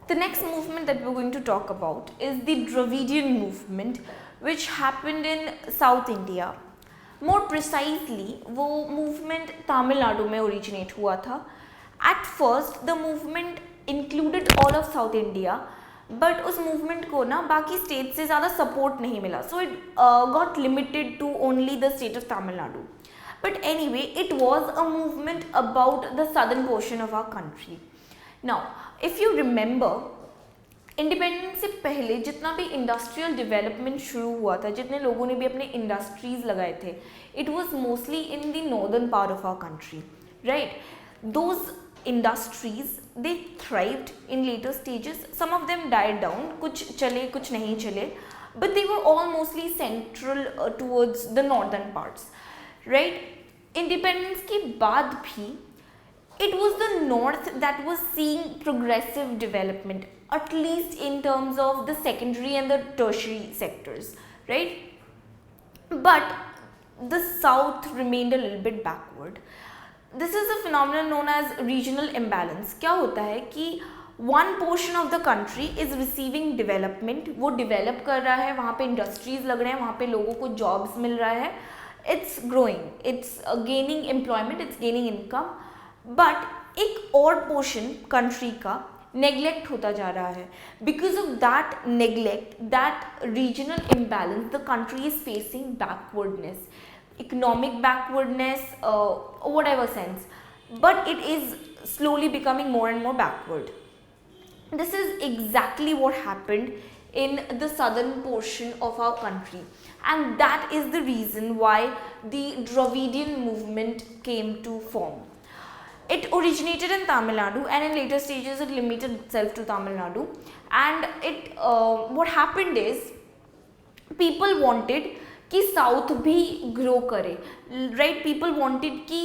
The next movement that we're going to talk about is the Dravidian movement, which happened in South India. More precisely, वो movement Tamil Nadu में originate हुआ था. At first, the movement included all of South India, but उस movement को ना बाकी states से ज़्यादा support नहीं मिला, so it got limited to only the state of Tamil Nadu. But anyway, it was a movement about the southern portion of our country. Now, if you remember, independence से पहले जितना भी industrial development शुरू हुआ था, जितने लोगों ने भी अपने इंडस्ट्रीज लगाए थे, it was mostly in the northern part of our country, right. Those industries they thrived in later stages. Some of them died down, कुछ चले कुछ नहीं चले, but they were all mostly central towards the northern parts, right. Independence के बाद भी it was the north that was seeing progressive development, at least in terms of the secondary and the tertiary sectors, right? But the south remained a little bit backward. This is a phenomenon known as regional imbalance. क्या होता है कि one portion of the country is receiving development, वो develop कर रहा है, वहाँ पे industries लग रहे हैं, वहाँ पे लोगों को jobs मिल रहा है, it's growing, it's gaining employment, it's gaining income. But एक और पोर्शन कंट्री का नेग्लेक्ट होता जा रहा है. Because of that neglect, that regional imbalance, the country is facing backwardness, economic backwardness, whatever sense, but it is slowly becoming more and more backward. This is exactly what happened in the southern portion of our country, and that is the reason why the Dravidian movement came to form. It originated in Tamil Nadu, and in later stages it limited itself to Tamil Nadu. And it what happened is people wanted कि South भी grow करे, right? People wanted कि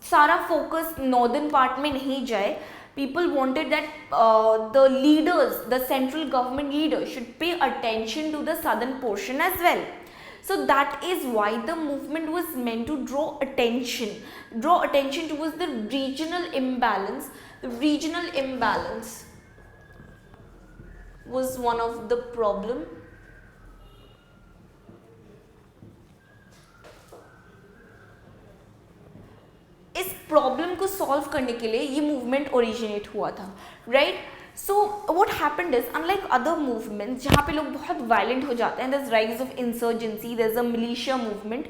सारा focus northern part में नहीं जाए. People wanted that the leaders, the central government leaders should pay attention to the southern portion as well. So that is why the movement was meant to draw attention towards the regional imbalance. The regional imbalance was one of the problem. इस problem को solve करने के लिए ये movement originate हुआ था, right. So what happened is, unlike other movements जहाँ पे लोग बहुत violent हो जाते हैं, there's rise of insurgency, there's a militia movement,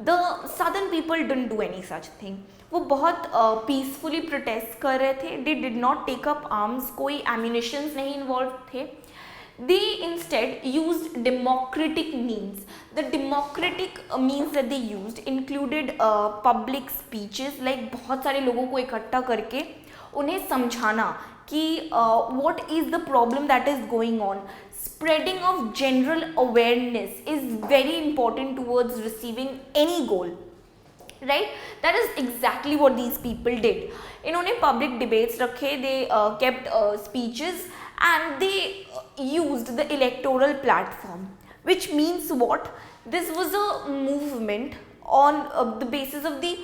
the southern people didn't do any such thing. वो बहुत peacefully protest कर रहे थे, they did not take up arms, कोई ammunitions नहीं involved थे. They instead used democratic means. The democratic means that they used included public speeches, like बहुत सारे लोगों को इकट्ठा करके उन्हें समझाना कि what is the problem that is going on. Spreading of general awareness is very important towards receiving any goal, right? That is exactly what these people did. इन्होंने public debates रखे, they kept speeches, and they used the electoral platform, which means what? This was a movement on the basis of the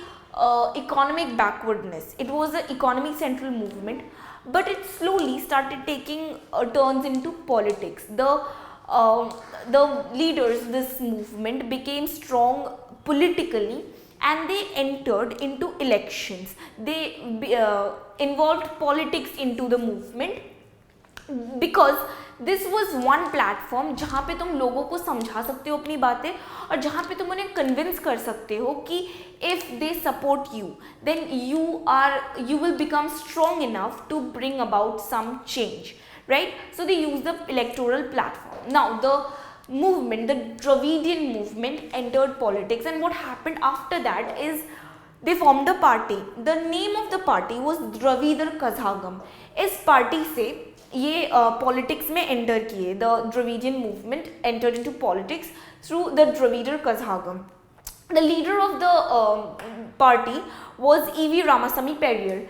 economic backwardness. It was an economic central movement, but it slowly started taking turns into politics. The leaders, this movement became strong politically, and they entered into elections. They involved politics into the movement, because this was one platform जहाँ पे तुम लोगों को समझा सकते हो अपनी बातें, और जहाँ पे तुम उन्हें कन्विंस कर सकते हो कि if they support you then you will become strong enough to bring about some change, right. So they use the electoral platform. Now द movement, the Dravidian movement, entered politics, and what happened after that is they formed a party. The name of the party was Dravidar Kazhagam. इस party से ये politics में enter किए. The Dravidian movement entered into politics through the Dravidar Kazhagam. The leader of the party was E.V. Ramasamy Periyar.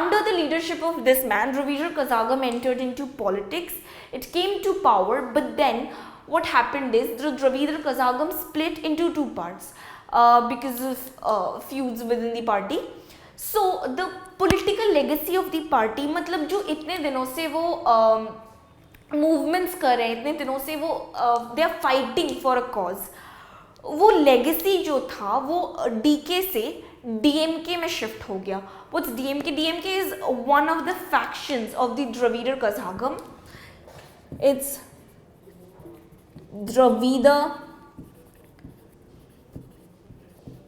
Under the leadership of this man, Dravidar Kazhagam entered into politics. It came to power, but then what happened is the Dravidar Kazhagam split into two parts because of feuds within the party. So the political legacy of the party, मतलब जो इतने दिनों से वो movements कर रहे हैं, इतने दिनों से वो they are fighting for a cause, वो लेगेसी जो था वो डीके से डीएमके में शिफ्ट हो गया. What's DMK? DMK is one of the factions of the Dravida Kazhagam. It's Dravida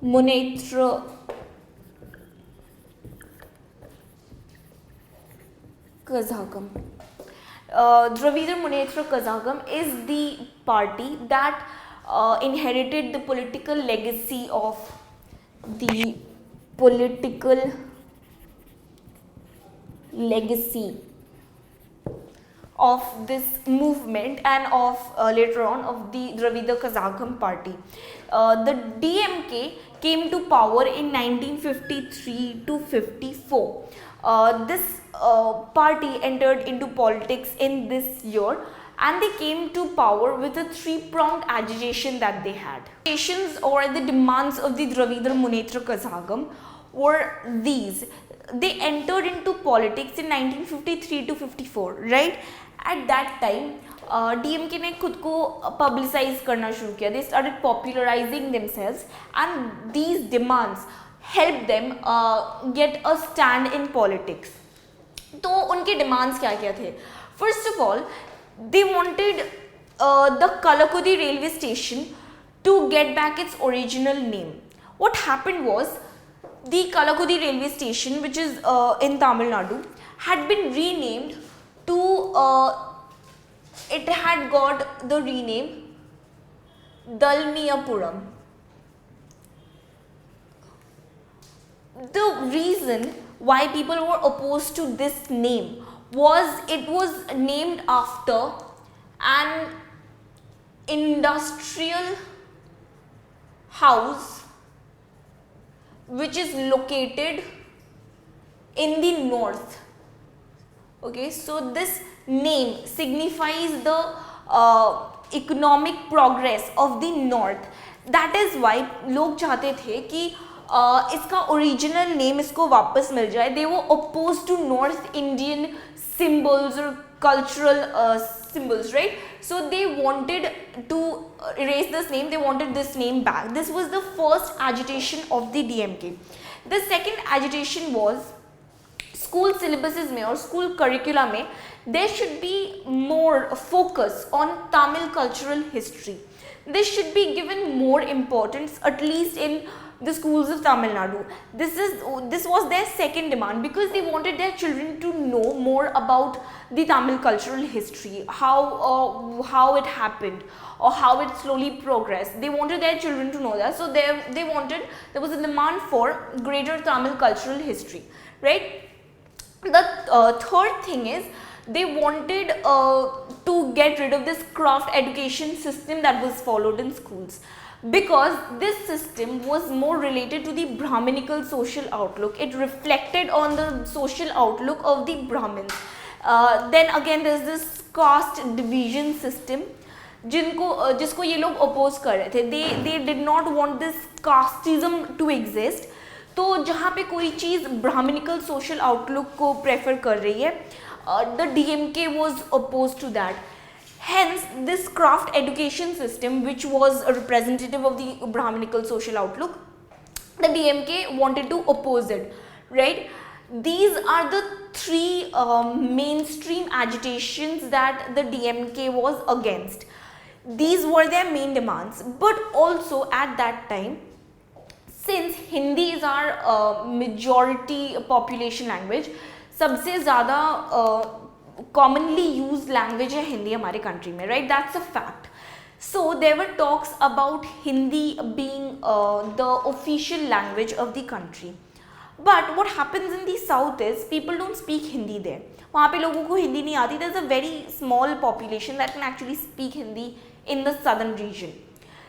Munnetra Kazhagam. Dravidar Munnetra Kazhagam is the party that inherited the political legacy of the political legacy of this movement and of later on of the Dravidar Kazhagam party. The DMK came to power in 1953 to 54. This party entered into politics in this year, and they came to power with a three-pronged agitation that they had. Agitations or the demands of the Dravidar Munnetra Kazhagam were these. They entered into politics in 1953 to 54, right? At that time, DMK ने खुद को publicize करना शुरू किया. They started popularizing themselves, and these demands helped them get a stand in politics. तो उनके demands क्या क्या थे? First of all, they wanted the Kalakudi railway station to get back its original name. What happened was, the Kalakudi railway station, which is in Tamil Nadu, had been renamed to, it had got the rename Dalmiyapuram. The reason why people were opposed to this name was it was named after an industrial house which is located in the north. Okay, so this name signifies the economic progress of the north. That is why लोग चाहते थे कि इसका original name इसको वापस मिल जाए. They were opposed to North Indian symbols or cultural symbols, right? So they wanted to erase this name. They wanted this name back. This was the first agitation of the DMK. The second agitation was, school syllabuses में और school curricula में there should be more focus on Tamil cultural history. This should be given more importance, at least in the schools of Tamil Nadu. This was their second demand, because they wanted their children to know more about the Tamil cultural history, how it happened or how it slowly progressed. They wanted their children to know that. So there was a demand for greater Tamil cultural history, right? The third thing is, they wanted to get rid of this craft education system that was followed in schools, because this system was more related to the Brahminical social outlook. It reflected on the social outlook of the Brahmins. Then again there is this caste division system जिसको ये लोग oppose कर रहे थे. They did not want this casteism to exist. तो जहाँ पे कोई चीज़ Brahminical social outlook को prefer कर रही है, the DMK was opposed to that. Hence, this craft education system, which was a representative of the Brahminical social outlook, the DMK wanted to oppose it, right? These are the three mainstream agitations that the DMK was against. These were their main demands. But also at that time, since Hindi is our majority population language, सबसे ज़्यादा commonly used language है हिंदी हमारे country में, right? That's a fact. So there were talks about Hindi being the official language of the country. But what happens in the south is, people don't speak Hindi there. वहाँ पे लोगों को हिंदी नहीं आती. There's a very small population that can actually speak Hindi in the southern region.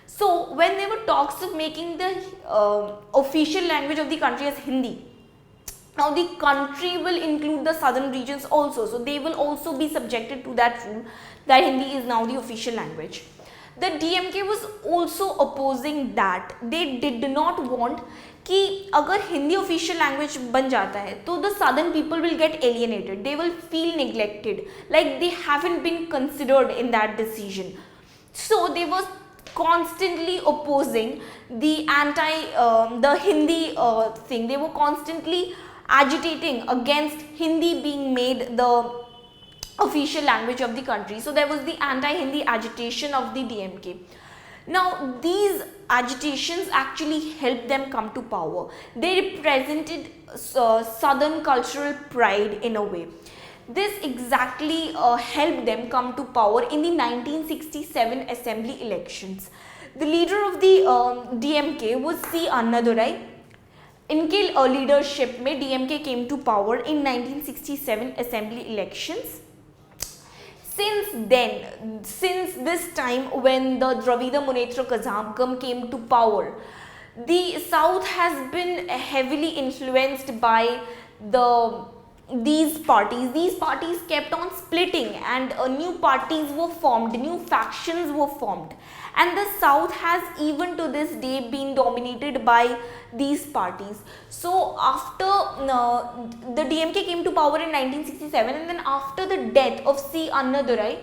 So when there were talks of making the official language of the country as Hindi, now the country will include the southern regions also, so they will also be subjected to that rule that Hindi is now the official language. The DMK was also opposing that. They did not want कि अगर Hindi official language बन जाता है तो the southern people will get alienated, they will feel neglected, like they haven't been considered in that decision. So they was constantly opposing the the Hindi thing. They were constantly agitating against Hindi being made the official language of the country. So there was the anti-Hindi agitation of the DMK. Now these agitations actually helped them come to power. They represented southern cultural pride in a way. This exactly helped them come to power in the 1967 assembly elections. The leader of the DMK was C. Annadurai. इनके leadership में DMK came to power in 1967 assembly elections. Since this time when the Dravida Munnetra Kazhagam came to power, the South has been heavily influenced by these parties kept on splitting, and new parties were formed, new factions were formed, and the South has even to this day been dominated by these parties. So after the DMK came to power in 1967, and then after the death of C. Annadurai,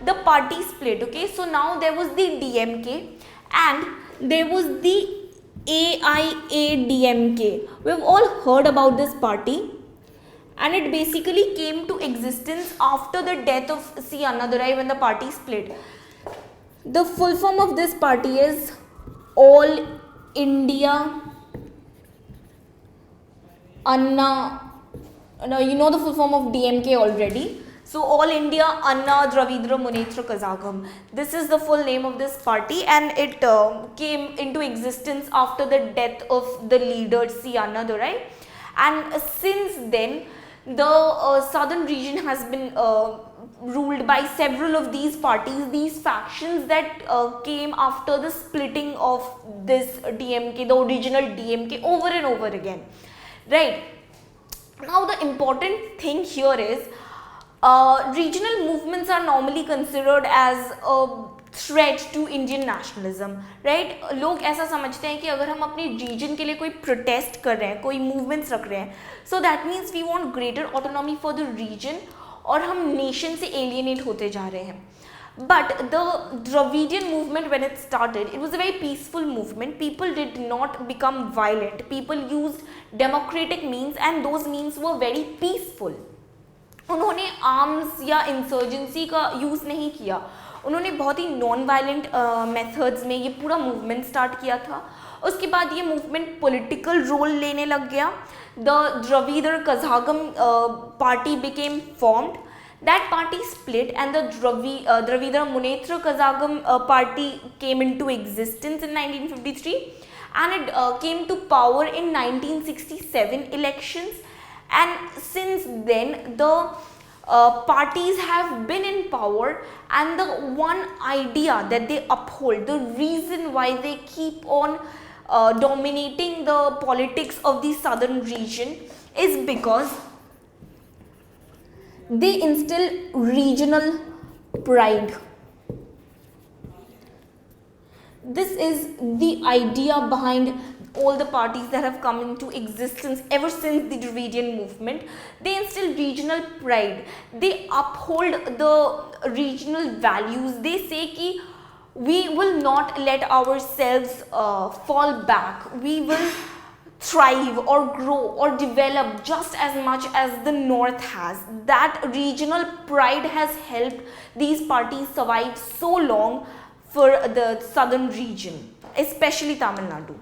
the party split. Okay, so now there was the DMK and there was the AIADMK. We have all heard about this party, and it basically came to existence after the death of C. Annadurai when the party split. The full form of this party is All India Anna. Now you know the full form of DMK already. So All India Anna Dravida Munnetra Kazhagam. This is the full name of this party, and it came into existence after the death of the leader C. Annadurai. And since then, the southern region has been ruled by several of these parties, these factions that came after the splitting of this DMK, the original DMK, over and over again, right? Now the important thing here is regional movements are normally considered as a threat to Indian nationalism, right? लोग ऐसा समझते हैं कि अगर हम अपने reason के लिए कोई प्रोटेस्ट कर रहे हैं, कोई मूवमेंट्स रख रहे हैं, so that means we want greater autonomy for the region, और हम नेशन से एलियनेट होते जा रहे हैं. But the Dravidian movement, when it started, it was a very peaceful movement. People did not become violent. People used democratic means, and those means were very peaceful. उन्होंने arms या insurgency का use नहीं किया. उन्होंने बहुत ही non violent methods में ये पूरा मूवमेंट स्टार्ट किया था. उसके बाद ये मूवमेंट पॉलिटिकल रोल लेने लग गया. The Dravida Kazhagam party became formed. That party split, and the Dravida Munnetra Kazhagam party came into existence in 1953, and it came to power in 1967 elections. And since then the parties have been in power, and the one idea that they uphold, the reason why they keep on dominating the politics of the southern region, is because they instill regional pride. This is the idea behind all the parties that have come into existence ever since the Dravidian movement. They instill regional pride. They uphold the regional values. They say ki we will not let ourselves fall back. We will thrive or grow or develop just as much as the north has. That regional pride has helped these parties survive so long for the southern region, especially Tamil Nadu.